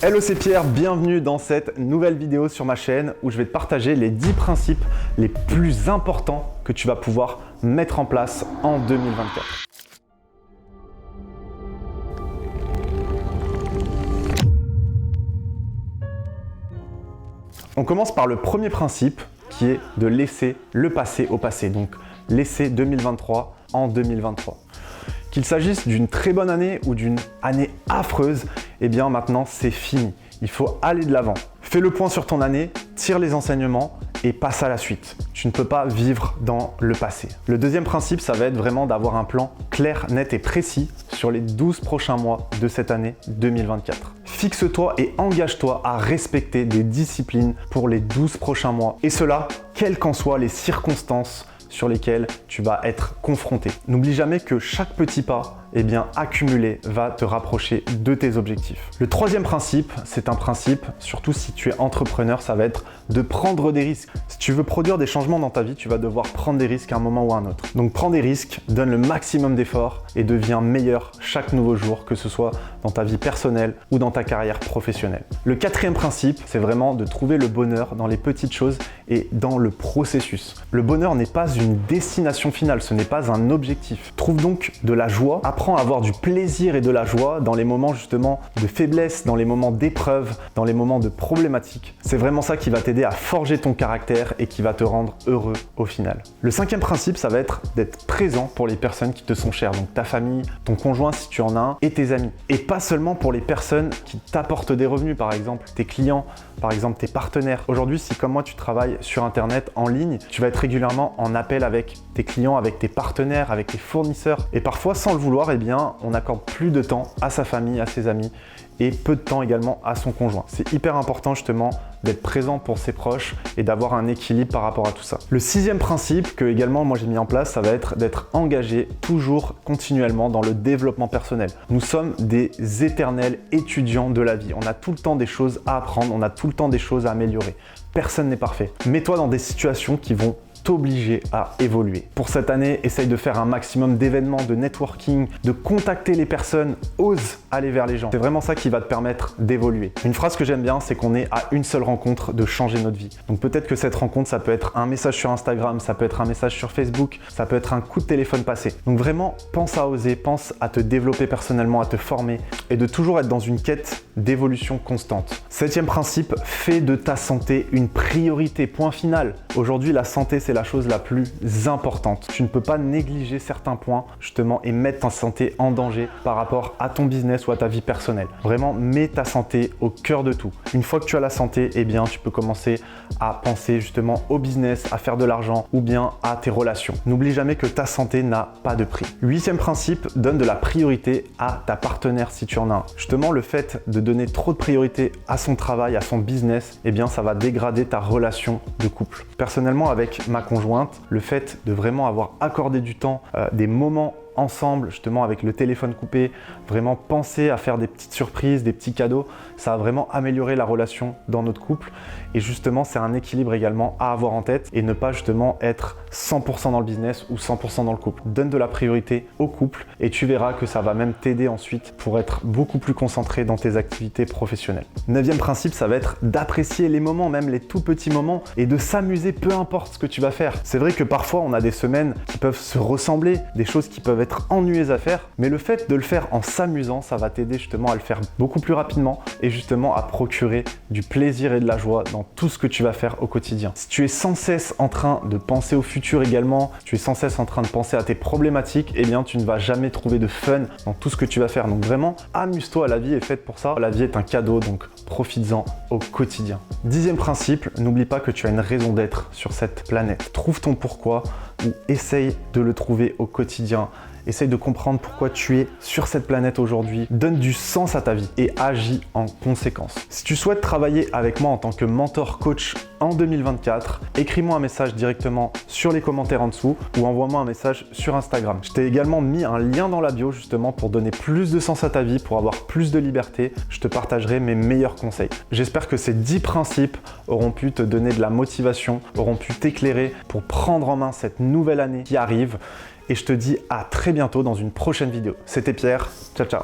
Hello, c'est Pierre, bienvenue dans cette nouvelle vidéo sur ma chaîne où je vais te partager les 10 principes les plus importants que tu vas pouvoir mettre en place en 2024. On commence par le premier principe qui est de laisser le passé au passé, donc laisser 2023 en 2023. Qu'il s'agisse d'une très bonne année ou d'une année affreuse, eh bien maintenant c'est fini. Il faut aller de l'avant. Fais le point sur ton année, tire les enseignements et passe à la suite. Tu ne peux pas vivre dans le passé. Le deuxième principe, ça va être vraiment d'avoir un plan clair, net et précis sur les 12 prochains mois de cette année 2024. Fixe-toi et engage-toi à respecter des disciplines pour les 12 prochains mois. Et cela, quelles qu'en soient les circonstances sur lesquelles tu vas être confronté. N'oublie jamais que chaque petit pas, accumulé, va te rapprocher de tes objectifs. Le troisième principe, c'est un principe, surtout si tu es entrepreneur, ça va être de prendre des risques. Si tu veux produire des changements dans ta vie, tu vas devoir prendre des risques à un moment ou à un autre. Donc prends des risques, donne le maximum d'efforts et deviens meilleur chaque nouveau jour, que ce soit dans ta vie personnelle ou dans ta carrière professionnelle. Le quatrième principe, c'est vraiment de trouver le bonheur dans les petites choses et dans le processus. Le bonheur n'est pas une destination finale, ce n'est pas un objectif. Trouve donc de la joie, apprends à avoir du plaisir et de la joie dans les moments justement de faiblesse, dans les moments d'épreuve, dans les moments de problématiques. C'est vraiment ça qui va t'aider à forger ton caractère et qui va te rendre heureux au final. Le cinquième principe, ça va être d'être présent pour les personnes qui te sont chères, donc ta famille, ton conjoint si tu en as un, et tes amis. Et pas seulement pour les personnes qui t'apportent des revenus, par exemple tes clients, par exemple tes partenaires. Aujourd'hui, si comme moi tu travailles sur internet en ligne, tu vas être régulièrement en appel avec tes clients, avec tes partenaires, avec tes fournisseurs. Et parfois, sans le vouloir, on n'accorde plus de temps à sa famille, à ses amis et peu de temps également à son conjoint. C'est hyper important justement d'être présent pour ses proches et d'avoir un équilibre par rapport à tout ça. Le sixième principe que également moi j'ai mis en place, ça va être d'être engagé toujours continuellement dans le développement personnel. Nous sommes des éternels étudiants de la vie. On a tout le temps des choses à apprendre, on a tout le temps des choses à améliorer. Personne n'est parfait. Mets-toi dans des situations qui vont t'obliger à évoluer. Pour cette année, essaye de faire un maximum d'événements, de networking, de contacter les personnes, ose aller vers les gens. C'est vraiment ça qui va te permettre d'évoluer. Une phrase que j'aime bien, c'est qu'on est à une seule rencontre de changer notre vie. Donc peut-être que cette rencontre, ça peut être un message sur Instagram, ça peut être un message sur Facebook, ça peut être un coup de téléphone passé. Donc vraiment, pense à oser, pense à te développer personnellement, à te former et de toujours être dans une quête d'évolution constante. Septième principe, fais de ta santé une priorité. Point final. Aujourd'hui, la santé, c'est la chose la plus importante. Tu ne peux pas négliger certains points justement et mettre ta santé en danger par rapport à ton business ou à ta vie personnelle. Vraiment, mets ta santé au cœur de tout. Une fois que tu as la santé, tu peux commencer à penser justement au business, à faire de l'argent ou bien à tes relations. N'oublie jamais que ta santé n'a pas de prix. Huitième principe, donne de la priorité à ta partenaire si tu en as un. Justement, le fait de donner trop de priorité à son travail, à son business, ça va dégrader ta relation de couple. Personnellement, avec ma conjointe, le fait de vraiment avoir accordé du temps, des moments ensemble, justement avec le téléphone coupé, vraiment penser à faire des petites surprises, des petits cadeaux, ça a vraiment amélioré la relation dans notre couple et justement c'est un équilibre également à avoir en tête et ne pas justement être 100% dans le business ou 100% dans le couple. Donne de la priorité au couple et tu verras que ça va même t'aider ensuite pour être beaucoup plus concentré dans tes activités professionnelles. Neuvième principe, ça va être d'apprécier les moments, même les tout petits moments et de s'amuser peu importe ce que tu vas faire. C'est vrai que parfois on a des semaines qui peuvent se ressembler, des choses qui peuvent être ennuyeuses à faire, mais le fait de le faire en s'amusant, ça va t'aider justement à le faire beaucoup plus rapidement et justement à procurer du plaisir et de la joie dans tout ce que tu vas faire au quotidien. Si tu es sans cesse en train de penser au futur également, tu es sans cesse en train de penser à tes problématiques, tu ne vas jamais trouver de fun dans tout ce que tu vas faire. Donc vraiment, amuse-toi, la vie est faite pour ça. La vie est un cadeau, donc profites-en au quotidien. Dixième principe, n'oublie pas que tu as une raison d'être sur cette planète. Trouve ton pourquoi ou essaye de le trouver au quotidien. Essaye de comprendre pourquoi tu es sur cette planète aujourd'hui. Donne du sens à ta vie et agis en conséquence. Si tu souhaites travailler avec moi en tant que mentor coach en 2024, écris-moi un message directement sur les commentaires en dessous ou envoie-moi un message sur Instagram. Je t'ai également mis un lien dans la bio justement pour donner plus de sens à ta vie, pour avoir plus de liberté. Je te partagerai mes meilleurs conseils. J'espère que ces 10 principes auront pu te donner de la motivation, auront pu t'éclairer pour prendre en main cette nouvelle année qui arrive. Et je te dis à très bientôt dans une prochaine vidéo. C'était Pierre, ciao ciao.